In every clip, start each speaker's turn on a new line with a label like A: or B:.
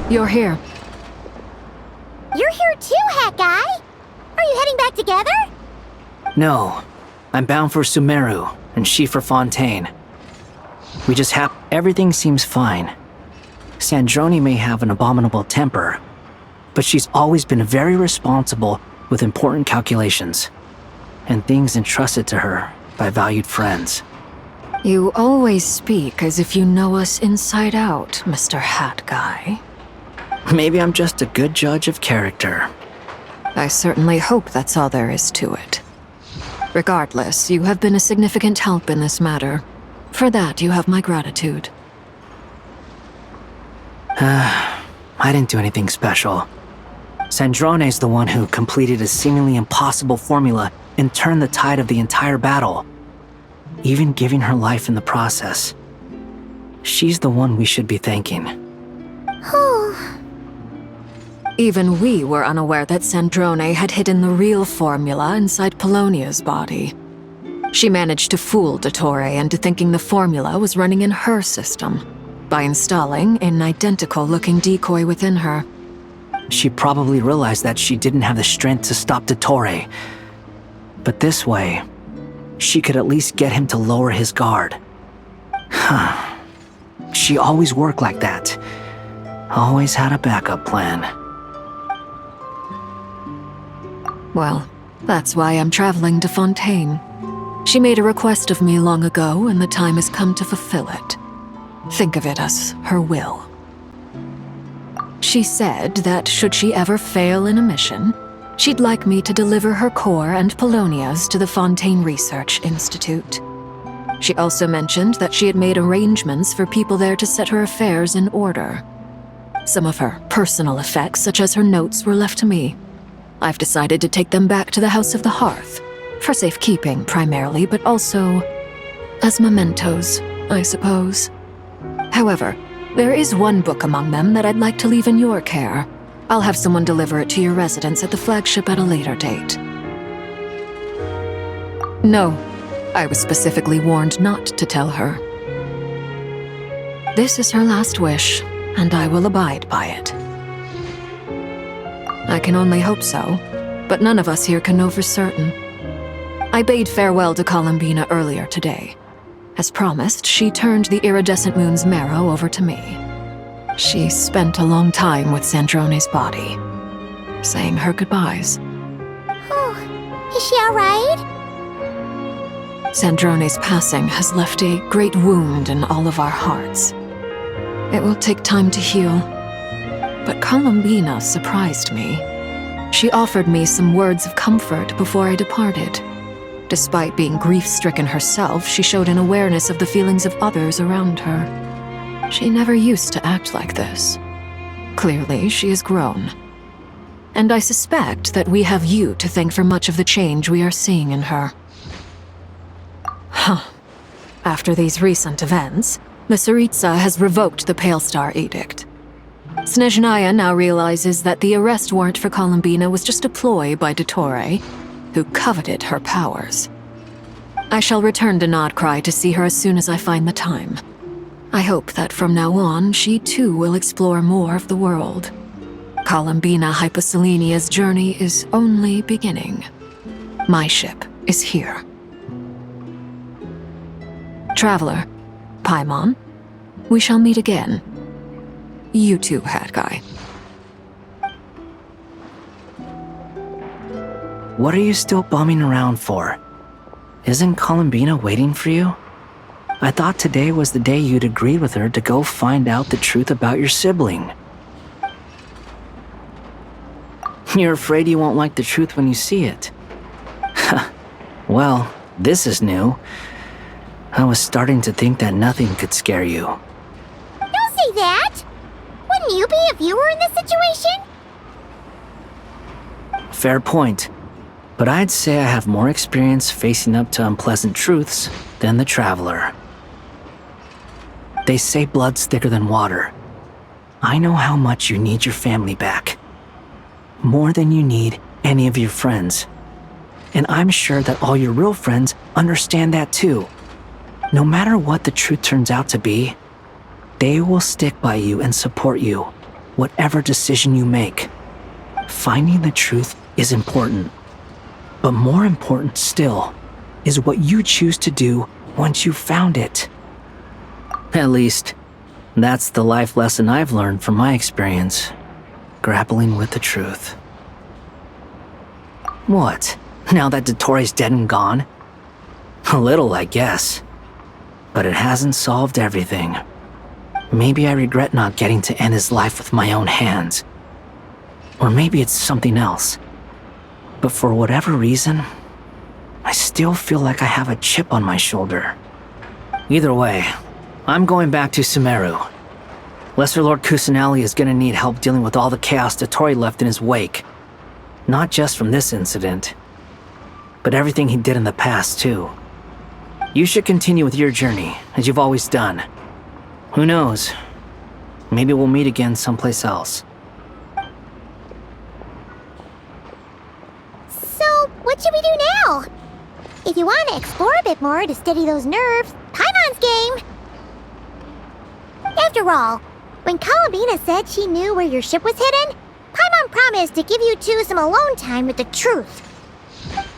A: You're here.
B: You're here too, Hat Guy! Are you heading back together?
C: No. I'm bound for Sumeru, and she for Fontaine. We just have... Everything seems fine. Sandrone may have an abominable temper, but she's always been very responsible with important calculations, and things entrusted to her by valued friends.
A: You always speak as if you know us inside out, Mr. Hat Guy.
C: Maybe I'm just a good judge of character.
A: I certainly hope that's all there is to it. Regardless, you have been a significant help in this matter. For that, you have my gratitude.
C: I didn't do anything special. Sandrone's the one who completed a seemingly impossible formula and turned the tide of the entire battle, even giving her life in the process. She's the one we should be thanking.
A: Even we were unaware that Sandrone had hidden the real formula inside Polonia's body. She managed to fool Dottore into thinking the formula was running in her system by installing an identical-looking decoy within her.
C: She probably realized that she didn't have the strength to stop Dottore. But this way, she could at least get him to lower his guard. She always worked like that. Always had a backup plan.
A: Well, that's why I'm traveling to Fontaine. She made a request of me long ago, and the time has come to fulfill it. Think of it as her will. She said that should she ever fail in a mission, she'd like me to deliver her core and Polonia's to the Fontaine Research Institute. She also mentioned that she had made arrangements for people there to set her affairs in order. Some of her personal effects, such as her notes, were left to me. I've decided to take them back to the House of the Hearth, for safekeeping primarily, but also as mementos, I suppose. However, there is one book among them that I'd like to leave in your care. I'll have someone deliver it to your residence at the flagship at a later date. No, I was specifically warned not to tell her. This is her last wish, and I will abide by it. I can only hope so, but none of us here can know for certain. I bade farewell to Columbina earlier today. As promised, she turned the iridescent moon's marrow over to me. She spent a long time with Sandrone's body, saying her goodbyes.
B: Oh, is she alright?
A: Sandrone's passing has left a great wound in all of our hearts. It will take time to heal, but Columbina surprised me. She offered me some words of comfort before I departed. Despite being grief-stricken herself, she showed an awareness of the feelings of others around her. She never used to act like this. Clearly, she has grown. And I suspect that we have you to thank for much of the change we are seeing in her. After these recent events, the Tsaritsa has revoked the Pale Star Edict. Snezhnaya now realizes that the arrest warrant for Columbina was just a ploy by Dottore, who coveted her powers. I shall return to Nodcry to see her as soon as I find the time. I hope that from now on, she too will explore more of the world. Columbina Hyposelenia's journey is only beginning. My ship is here. Traveler, Paimon, we shall meet again. You too, Hat Guy.
C: What are you still bumming around for? Isn't Columbina waiting for you? I thought today was the day you'd agreed with her to go find out the truth about your sibling. You're afraid you won't like the truth when you see it. Well, this is new. I was starting to think that nothing could scare you.
B: Don't say that! Wouldn't you be if you were in this situation?
C: Fair point. But I'd say I have more experience facing up to unpleasant truths than the Traveler. They say blood's thicker than water. I know how much you need your family back. More than you need any of your friends. And I'm sure that all your real friends understand that too. No matter what the truth turns out to be, they will stick by you and support you, whatever decision you make. Finding the truth is important. But more important still is what you choose to do once you've found it. At least, that's the life lesson I've learned from my experience, grappling with the truth. What? Now that Dottoro's dead and gone? A little, I guess. But it hasn't solved everything. Maybe I regret not getting to end his life with my own hands. Or maybe it's something else. But for whatever reason, I still feel like I have a chip on my shoulder. Either way, I'm going back to Sumeru. Lesser Lord Kusanali is gonna need help dealing with all the chaos Dottori left in his wake. Not just from this incident, but everything he did in the past, too. You should continue with your journey, as you've always done. Who knows? Maybe we'll meet again someplace else.
B: So, what should we do now? If you want to explore a bit more to steady those nerves, Paimon's game! After all, when Columbina said she knew where your ship was hidden, Paimon promised to give you two some alone time with the truth.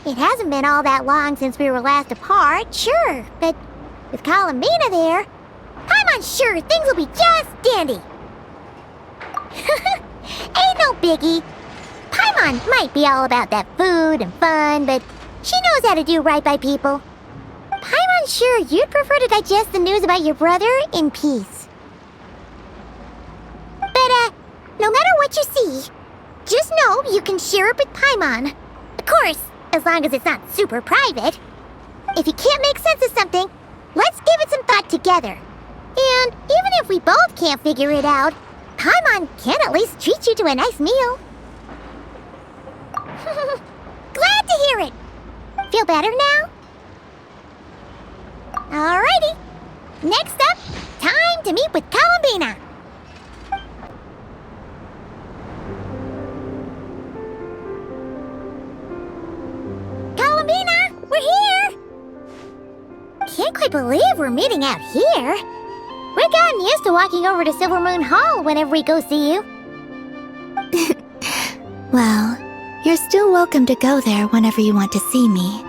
B: It hasn't been all that long since we were last apart, sure, but with Columbina there, Paimon's sure things will be just dandy. Ain't no biggie. Paimon might be all about that food and fun, but she knows how to do right by people. Paimon's sure you'd prefer to digest the news about your brother in peace. But, no matter what you see, just know you can share it with Paimon. Of course, as long as it's not super private. If you can't make sense of something, let's give it some thought together. And even if we both can't figure it out, Paimon can at least treat you to a nice meal. Glad to hear it. Feel better now? Alrighty. Next up, time to meet with Columbina. Columbina, we're here! Can't quite believe we're meeting out here. We've gotten used to walking over to Silver Moon Hall whenever we go see you.
D: Well, you're still welcome to go there whenever you want to see me.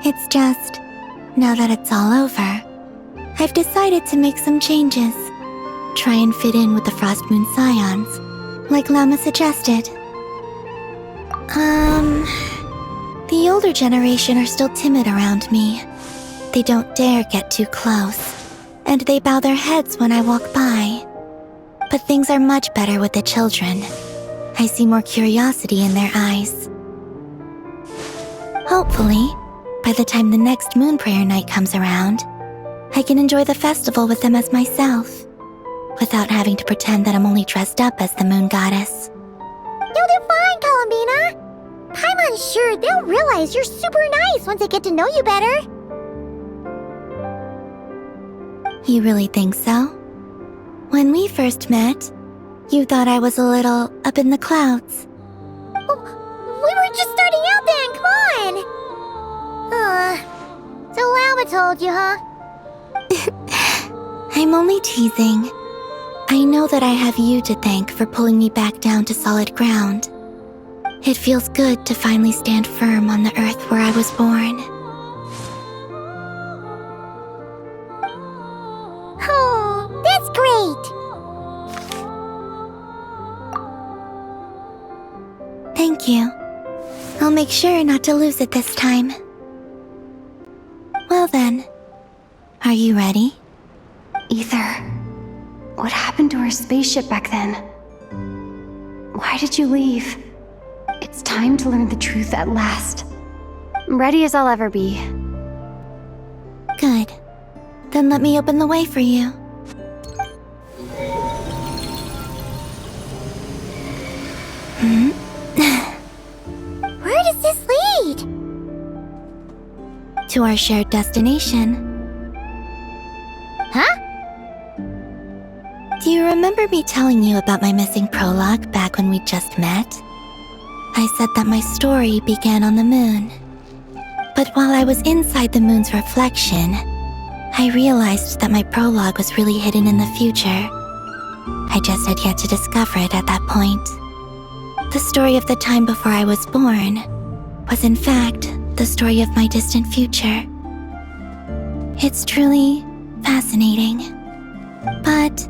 D: It's just, now that it's all over, I've decided to make some changes. Try and fit in with the Frost Moon Scions, like Lama suggested. The older generation are still timid around me. They don't dare get too close, and they bow their heads when I walk by. But things are much better with the children. I see more curiosity in their eyes. Hopefully, by the time the next Moon Prayer Night comes around, I can enjoy the festival with them as myself, without having to pretend that I'm only dressed up as the Moon Goddess.
B: You'll do fine, Columbina. Paimon's sure they'll realize you're super nice once they get to know you better.
D: You really think so? When we first met, you thought I was a little up in the clouds.
B: We were just starting out then, come on! So Lama told you, huh?
D: I'm only teasing. I know that I have you to thank for pulling me back down to solid ground. It feels good to finally stand firm on the earth where I was born.
B: Oh, that's great!
D: Thank you. I'll make sure not to lose it this time. Well then, are you ready?
E: Ether, what happened to our spaceship back then? Why did you leave? It's time to learn the truth at last. I'm ready as I'll ever be.
D: Good. Then let me open the way for you.
B: Where does this lead?
D: To our shared destination.
B: Huh?
D: Do you remember me telling you about my missing prologue back when we just met? I said that my story began on the moon. But while I was inside the moon's reflection, I realized that my prologue was really hidden in the future. I just had yet to discover it at that point. The story of the time before I was born was in fact the story of my distant future. It's truly fascinating. But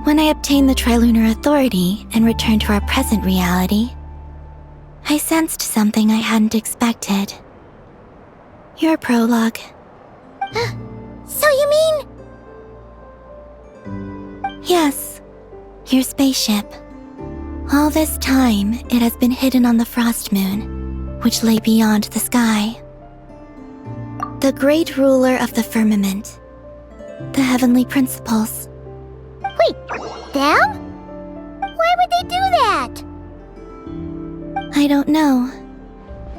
D: when I obtained the Trilunar Authority and returned to our present reality, I sensed something I hadn't expected. Your prologue.
B: So you mean...
D: Yes, your spaceship. All this time, it has been hidden on the frost moon, which lay beyond the sky. The great ruler of the firmament. The heavenly principles.
B: Wait, them? Why would they do that?
D: I don't know.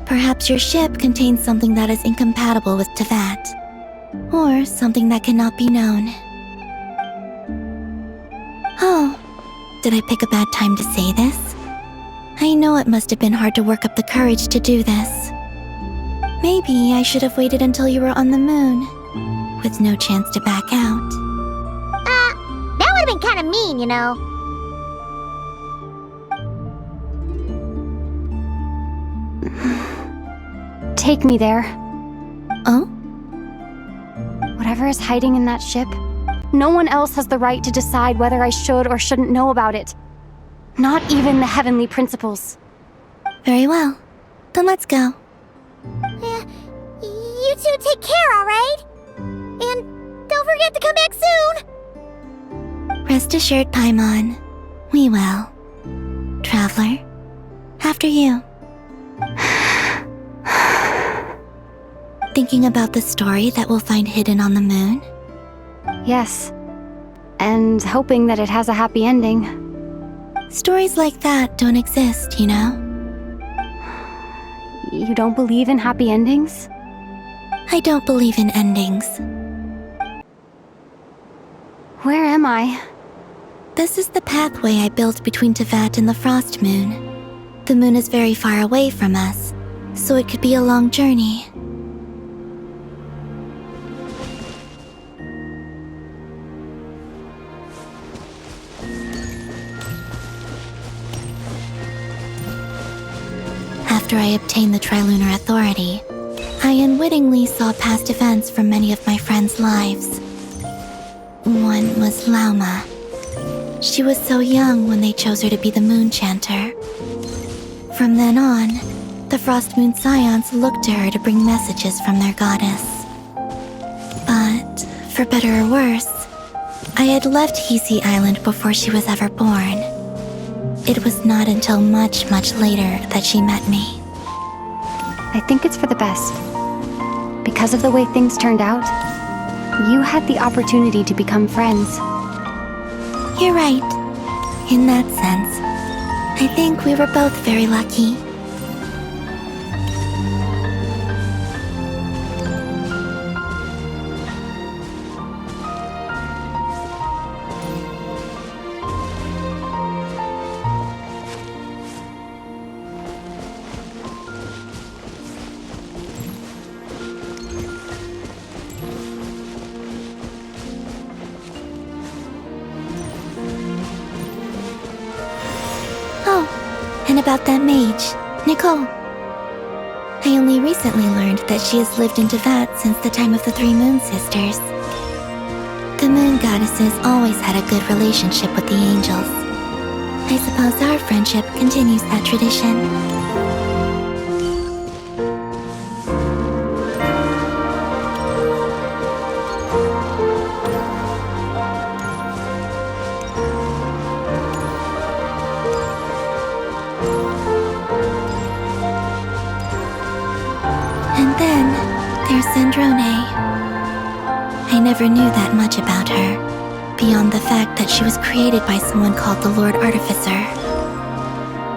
D: Perhaps your ship contains something that is incompatible with Tevat. Or something that cannot be known. Oh, did I pick a bad time to say this? I know it must have been hard to work up the courage to do this. Maybe I should have waited until you were on the moon, with no chance to back out.
B: That would have been kind of mean, you know.
E: Take me there.
D: Oh?
E: Whatever is hiding in that ship, no one else has the right to decide whether I should or shouldn't know about it. Not even the heavenly principles.
D: Very well. Then let's go.
B: Yeah, you two take care, alright? And don't forget to come back soon!
D: Rest assured, Paimon. We will. Traveler, after you. Thinking about the story that we'll find hidden on the moon?
E: Yes. And hoping that it has a happy ending.
D: Stories like that don't exist, you know?
E: You don't believe in happy endings?
D: I don't believe in endings.
E: Where am I?
D: This is the pathway I built between Tevat and the Frost Moon. The moon is very far away from us, so it could be a long journey. After I obtained the Trilunar Authority, I unwittingly saw past events from many of my friends' lives. One was Lauma. She was so young when they chose her to be the Moon Chanter. From then on, the Frost Moon Scions looked to her to bring messages from their goddess. But, for better or worse, I had left Hisi Island before she was ever born. It was not until much, much later that she met me.
E: I think it's for the best. Because of the way things turned out, you had the opportunity to become friends.
D: You're right. In that sense, I think we were both very lucky. And about that mage, Nicole. I only recently learned that she has lived in Tevat since the time of the Three Moon Sisters. The Moon Goddesses always had a good relationship with the angels. I suppose our friendship continues that tradition. And then, there's Sandrone. I never knew that much about her, beyond the fact that she was created by someone called the Lord Artificer.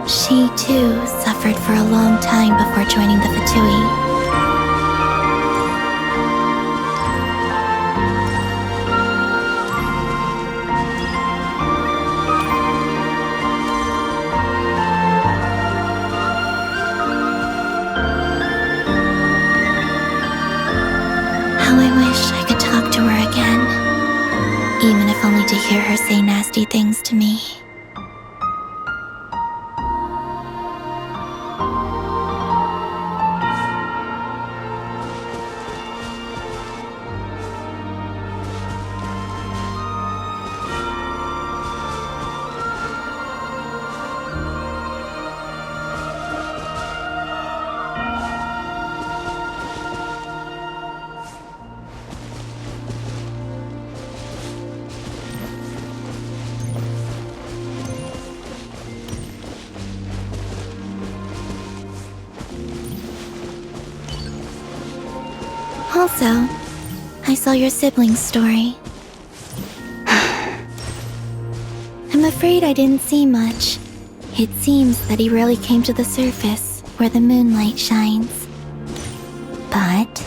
D: She, too, suffered for a long time before joining the Fatui. How I wish I could talk to her again, even if only to hear her say nasty things to me. Also, I saw your sibling's story. I'm afraid I didn't see much. It seems that he rarely came to the surface where the moonlight shines. But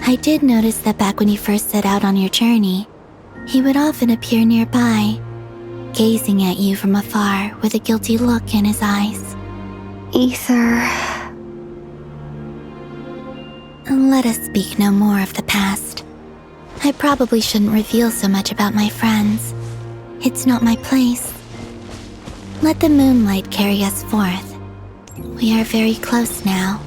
D: I did notice that back when you first set out on your journey, he would often appear nearby, gazing at you from afar with a guilty look in his eyes.
E: Ether.
D: Let us speak no more of the past. I probably shouldn't reveal so much about my friends. It's not my place. Let the moonlight carry us forth. We are very close now.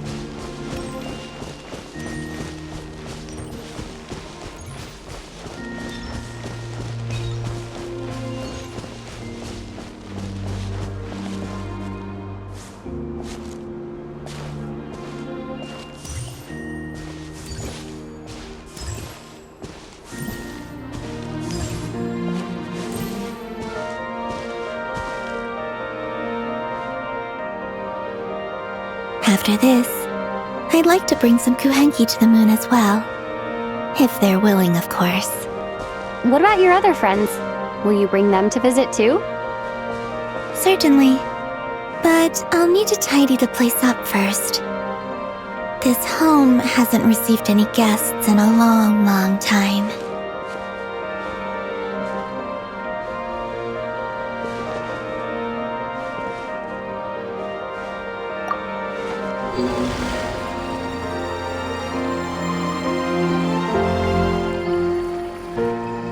D: After this, I'd like to bring some kuhenki to the moon as well. If they're willing, of course.
E: What about your other friends? Will you bring them to visit too?
D: Certainly. But I'll need to tidy the place up first. This home hasn't received any guests in a long, long time.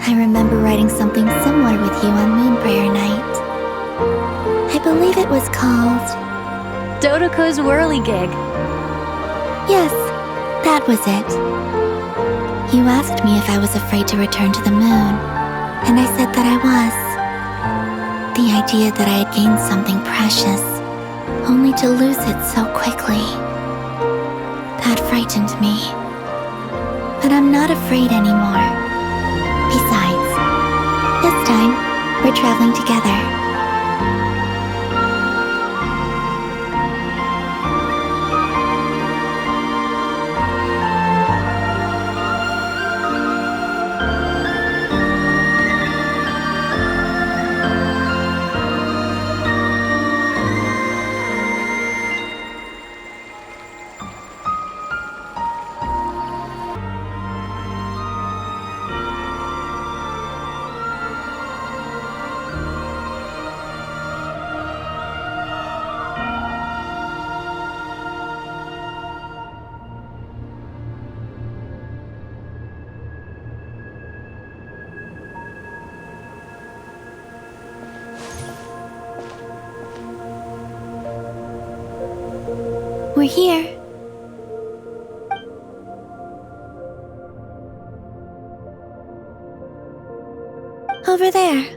D: I remember writing something similar with you on Moon Prayer Night. I believe it was called...
E: Dodoko's Whirligig.
D: Yes, that was it. You asked me if I was afraid to return to the moon, and I said that I was. The idea that I had gained something precious, only to lose it so quickly. That frightened me. But I'm not afraid anymore. Besides, this time, we're traveling together. We're here. Over there.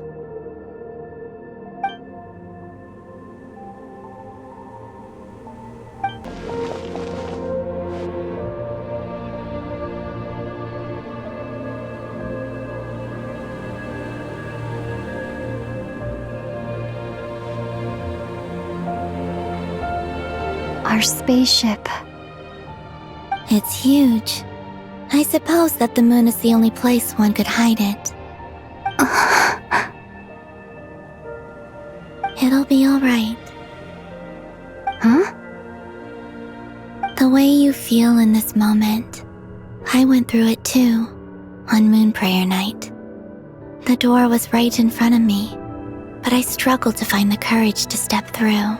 E: Our spaceship.
D: It's huge. I suppose that the moon is the only place one could hide it. It'll be all right.
E: Huh?
D: The way you feel in this moment, I went through it too, on Moon Prayer Night. The door was right in front of me, but I struggled to find the courage to step through.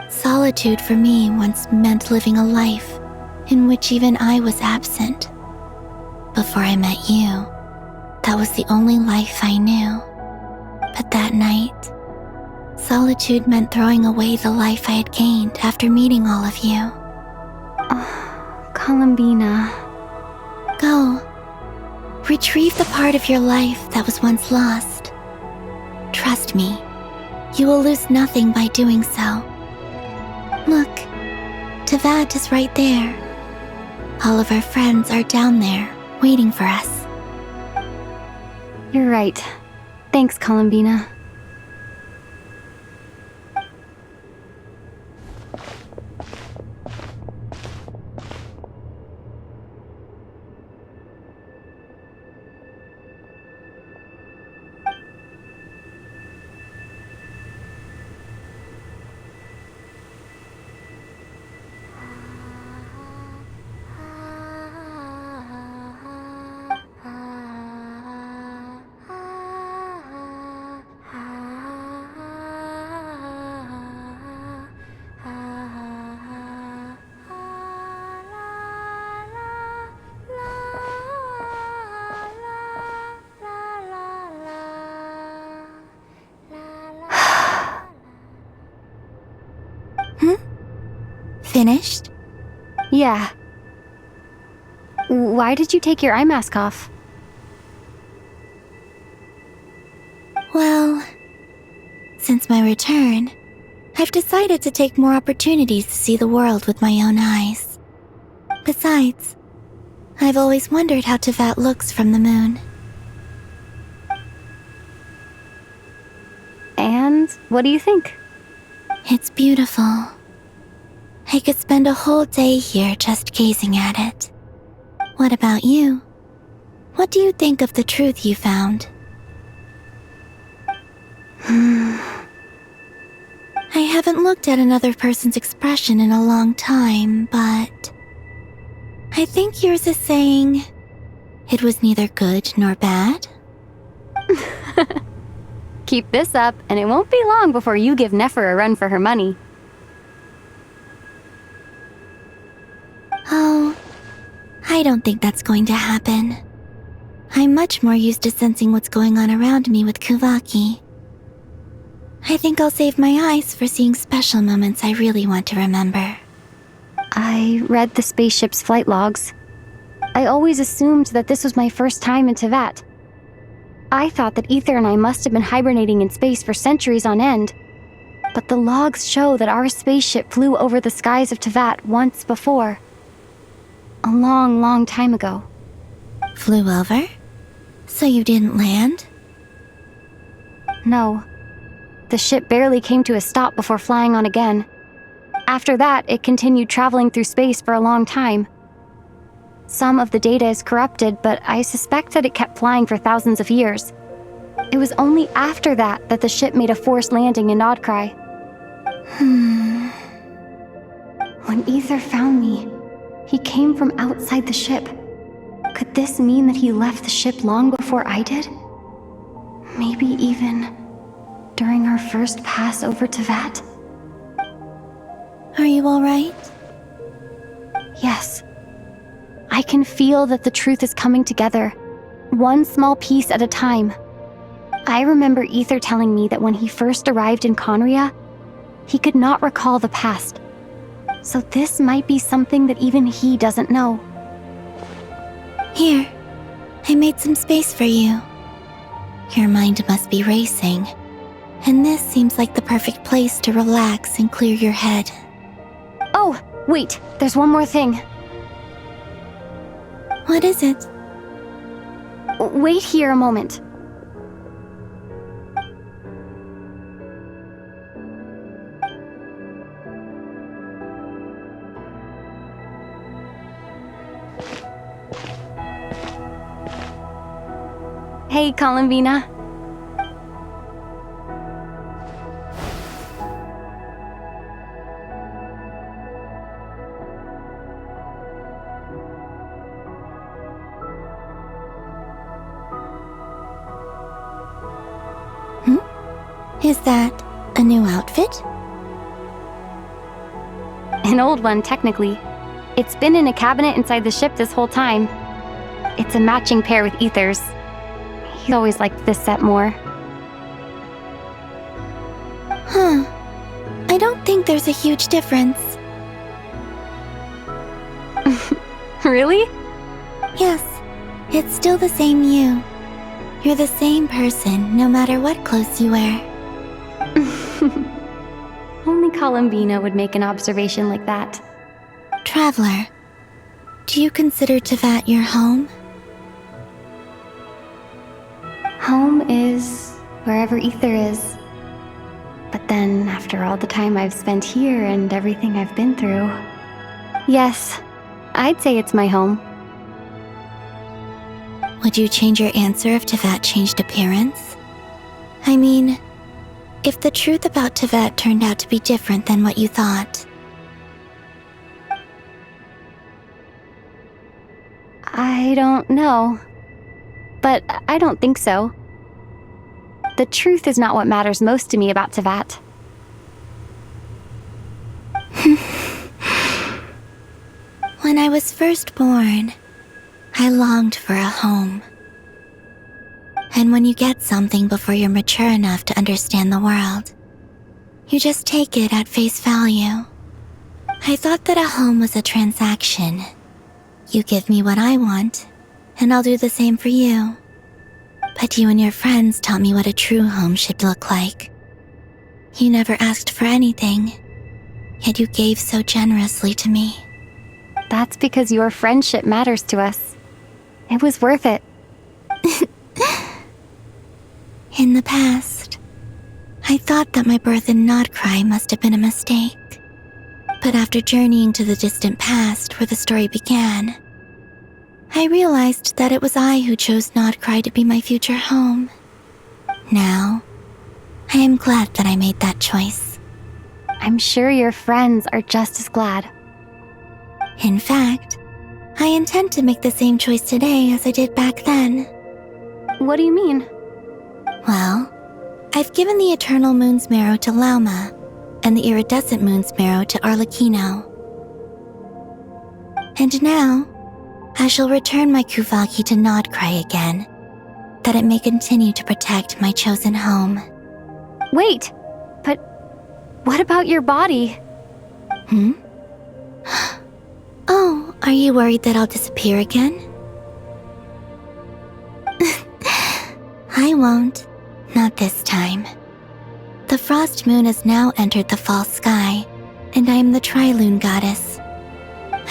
D: Solitude for me once meant living a life in which even I was absent. Before I met you, That was the only life I knew. But that night, solitude meant throwing away the life I had gained after meeting all of you.
E: Oh, Columbina.
D: Go. Retrieve the part of your life that was once lost. Trust me, you will lose nothing by doing so. Look, Tevat is right there. All of our friends are down there, waiting for us.
E: You're right. Thanks, Columbina.
D: Finished?
E: Yeah. Why did you take your eye mask off?
D: Well, since my return, I've decided to take more opportunities to see the world with my own eyes. Besides, I've always wondered how Tevat looks from the moon.
E: And what do you think?
D: It's beautiful. I could spend a whole day here just gazing at it. What about you? What do you think of the truth you found? I haven't looked at another person's expression in a long time, but I think yours is saying it was neither good nor bad.
E: Keep this up, and it won't be long before you give Nefer a run for her money.
D: Oh, I don't think that's going to happen. I'm much more used to sensing what's going on around me with Kuvaki. I think I'll save my eyes for seeing special moments I really want to remember.
E: I read the spaceship's flight logs. I always assumed that this was my first time in Tevat. I thought that Ether and I must have been hibernating in space for centuries on end. But the logs show that our spaceship flew over the skies of Tevat once before. A long, long time ago.
D: Flew over? So you didn't land?
E: No. The ship barely came to a stop before flying on again. After that, it continued traveling through space for a long time. Some of the data is corrupted, but I suspect that it kept flying for thousands of years. It was only after that that the ship made a forced landing in Nodcry. When Ether found me, he came from outside the ship. Could this mean that he left the ship long before I did? Maybe even during our first pass over Tevat?
D: Are you alright?
E: Yes. I can feel that the truth is coming together, one small piece at a time. I remember Ether telling me that when he first arrived in Conria, he could not recall the past. So this might be something that even he doesn't know.
D: Here, I made some space for you. Your mind must be racing, and this seems like the perfect place to relax and clear your head.
E: Oh, wait, there's one more thing.
D: What is it?
E: Wait here a moment. Hey, Columbina.
D: Is that a new outfit?
E: An old one, technically. It's been in a cabinet inside the ship this whole time. It's a matching pair with Ether's. He always liked this set more.
D: Huh. I don't think there's a huge difference.
E: Really?
D: Yes, it's still the same you. You're the same person, no matter what clothes you wear.
E: Only Columbina would make an observation like that.
D: Traveler, do you consider Tevat your home?
E: Home is wherever Ether is. But then, after all the time I've spent here and everything I've been through, yes, I'd say it's my home.
D: Would you change your answer if Tevat changed appearance? I mean, if the truth about Tevat turned out to be different than what you thought.
E: I don't know. But I don't think so. The truth is not what matters most to me about Tevat.
D: When I was first born, I longed for a home. And when you get something before you're mature enough to understand the world, you just take it at face value. I thought that a home was a transaction. You give me what I want, and I'll do the same for you. But you and your friends taught me what a true home should look like. You never asked for anything, yet you gave so generously to me.
E: That's because your friendship matters to us. It was worth it.
D: In the past, I thought that my birth in Nodcry must have been a mistake. But after journeying to the distant past where the story began, I realized that it was I who chose Nodcry to be my future home. Now, I am glad that I made that choice.
E: I'm sure your friends are just as glad.
D: In fact, I intend to make the same choice today as I did back then.
E: What do you mean?
D: Well, I've given the Eternal Moon's Marrow to Lauma, and the Iridescent Moon's Marrow to Arlecchino. And now, I shall return my Kuvaki to Nodcry again, that it may continue to protect my chosen home.
E: Wait, but what about your body?
D: Oh, are you worried that I'll disappear again? I won't. Not this time. The Frost Moon has now entered the fall sky, and I am the Trilune Goddess.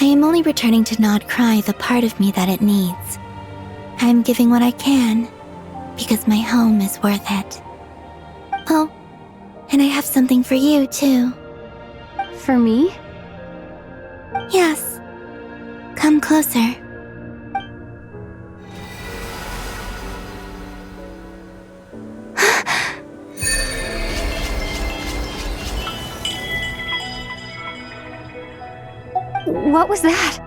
D: I am only returning to Nodcry the part of me that it needs. I am giving what I can, because my home is worth it. Oh, and I have something for you, too.
E: For me?
D: Yes. Come closer.
E: What was that?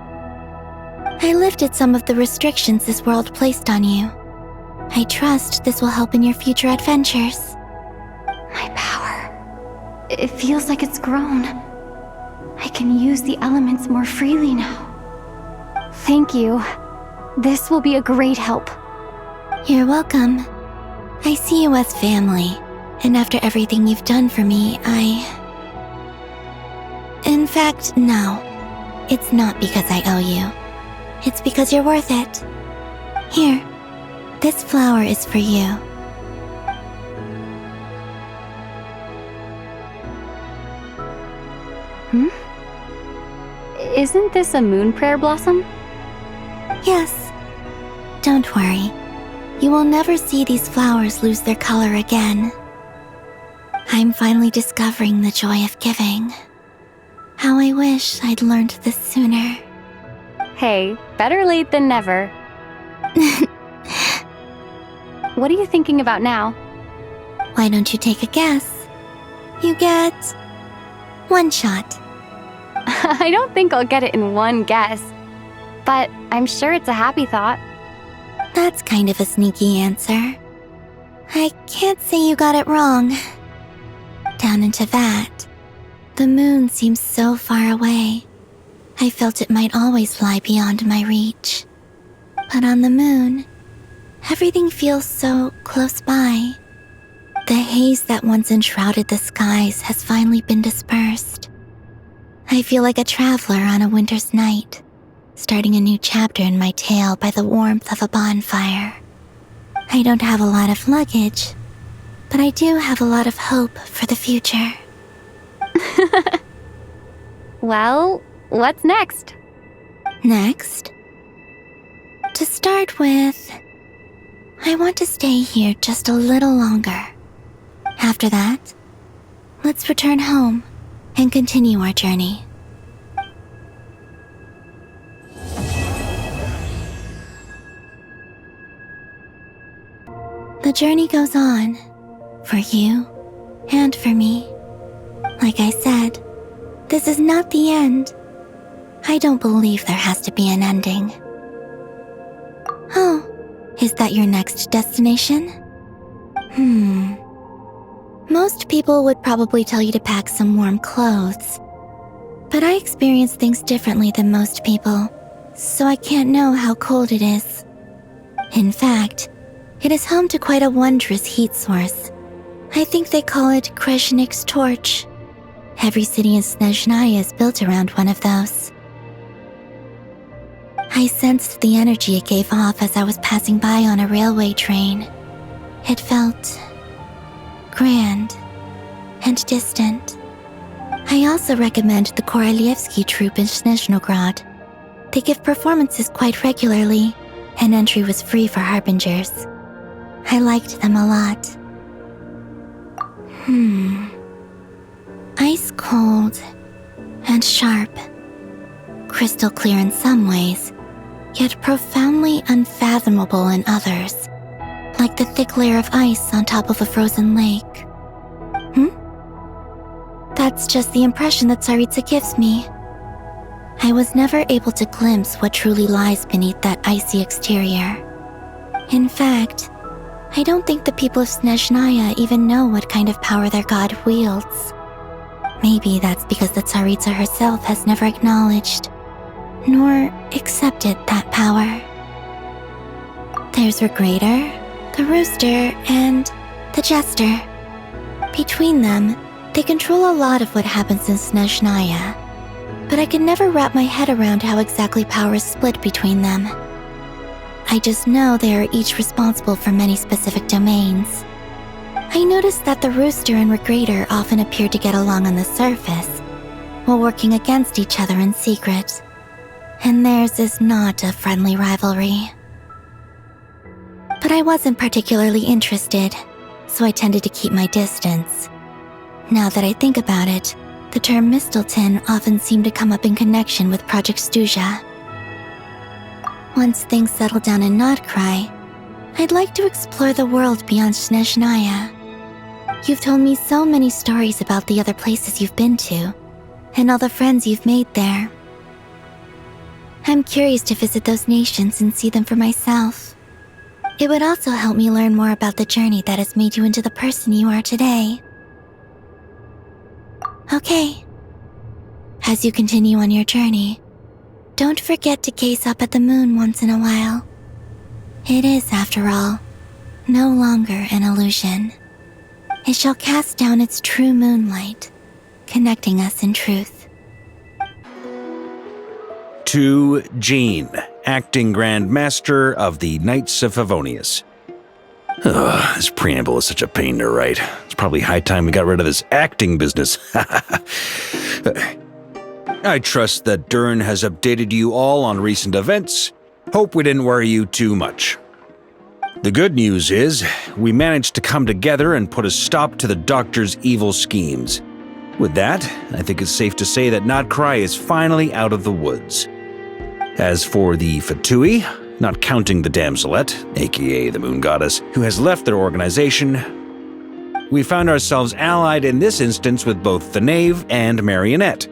D: I lifted some of the restrictions this world placed on you. I trust this will help in your future adventures.
E: My power. It feels like it's grown. I can use the elements more freely now. Thank you. This will be a great help.
D: You're welcome. I see you as family, and after everything you've done for me, In fact, no. It's not because I owe you. It's because you're worth it. Here, this flower is for you.
E: Isn't this a moon prayer blossom?
D: Yes. Don't worry. You will never see these flowers lose their color again. I'm finally discovering the joy of giving. How I wish I'd learned this sooner.
E: Hey, better late than never. What are you thinking about now?
D: Why don't you take a guess? You get 1 shot.
E: I don't think I'll get it in one guess. But I'm sure it's a happy thought.
D: That's kind of a sneaky answer. I can't say you got it wrong. Down into that, the moon seems so far away. I felt it might always lie beyond my reach. But on the moon, Everything feels so close by. The haze that once enshrouded the skies has finally been dispersed. I feel like a traveler on a winter's night, starting a new chapter in my tale by the warmth of a bonfire. I don't have a lot of luggage, but I do have a lot of hope for the future.
E: Well, what's next?
D: Next, to start with, I want to stay here just a little longer. After that, let's return home and continue our journey. The journey goes on, for you and for me. Like I said, this is not the end. I don't believe there has to be an ending. Oh, is that your next destination? Most people would probably tell you to pack some warm clothes. But I experience things differently than most people, so I can't know how cold it is. In fact, it is home to quite a wondrous heat source. I think they call it Kreshnik's torch. Every city in Snezhnaya is built around one of those. I sensed the energy it gave off as I was passing by on a railway train. It felt grand and distant. I also recommend the Korolievsky troupe in Snezhnograd. They give performances quite regularly, and entry was free for harbingers. I liked them a lot. Ice cold and sharp. Crystal clear in some ways, yet profoundly unfathomable in others, like the thick layer of ice on top of a frozen lake. That's just the impression that Tsaritsa gives me. I was never able to glimpse what truly lies beneath that icy exterior. In fact, I don't think the people of Snezhnaya even know what kind of power their god wields. Maybe that's because the Tsaritsa herself has never acknowledged nor accepted that power. There's Regrator, the Rooster, and the Jester. Between them, they control a lot of what happens in Snezhnaya, but I can never wrap my head around how exactly power is split between them. I just know they are each responsible for many specific domains. I noticed that the Rooster and Regrator often appear to get along on the surface, while working against each other in secret. And theirs is not a friendly rivalry. But I wasn't particularly interested, so I tended to keep my distance. Now that I think about it, the term Mistelton often seemed to come up in connection with Project Stuja. Once things settle down in Notcry, I'd like to explore the world beyond Snezhnaya. You've told me so many stories about the other places you've been to, and all the friends you've made there. I'm curious to visit those nations and see them for myself. It would also help me learn more about the journey that has made you into the person you are today. Okay. As you continue on your journey, don't forget to gaze up at the moon once in a while. It is, after all, no longer an illusion. It shall cast down its true moonlight, connecting us in truth.
F: To Jean, acting Grand Master of the Knights of Favonius. Ugh, this preamble is such a pain to write. It's probably high time we got rid of this acting business. I trust that Dern has updated you all on recent events. Hope we didn't worry you too much. The good news is, we managed to come together and put a stop to the Doctor's evil schemes. With that, I think it's safe to say that Notcry is finally out of the woods. As for the Fatui, not counting the Damselet, aka the Moon Goddess, who has left their organization, we found ourselves allied in this instance with both the Knave and Marionette.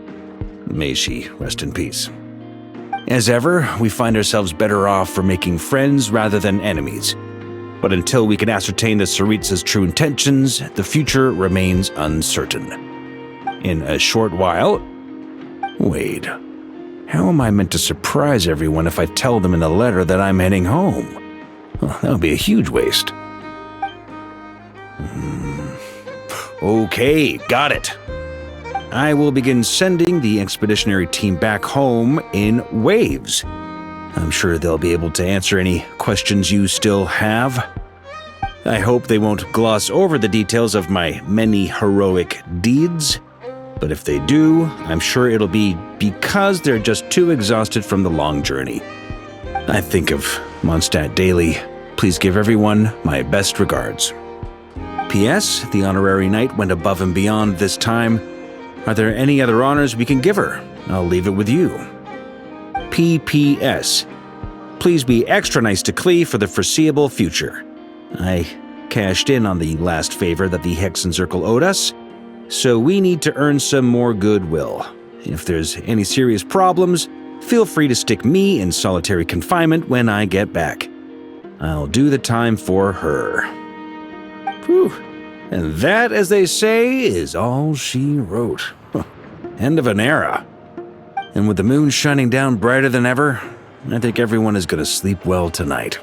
F: May she rest in peace. As ever, we find ourselves better off for making friends rather than enemies. But until we can ascertain the Tsaritsa's true intentions, the future remains uncertain. In a short while... Wait, how am I meant to surprise everyone if I tell them in a letter that I'm heading home? That would be a huge waste. Okay, got it. I will begin sending the expeditionary team back home in waves. I'm sure they'll be able to answer any questions you still have. I hope they won't gloss over the details of my many heroic deeds, but if they do, I'm sure it'll be because they're just too exhausted from the long journey. I think of Mondstadt daily. Please give everyone my best regards. P.S. The honorary knight went above and beyond this time. Are there any other honors we can give her? I'll leave it with you. P.P.S. Please be extra nice to Klee for the foreseeable future. I cashed in on the last favor that the Hexen Circle owed us, so we need to earn some more goodwill. If there's any serious problems, feel free to stick me in solitary confinement when I get back. I'll do the time for her. Whew. And that, as they say, is all she wrote. End of an era. And with the moon shining down brighter than ever, I think everyone is going to sleep well tonight.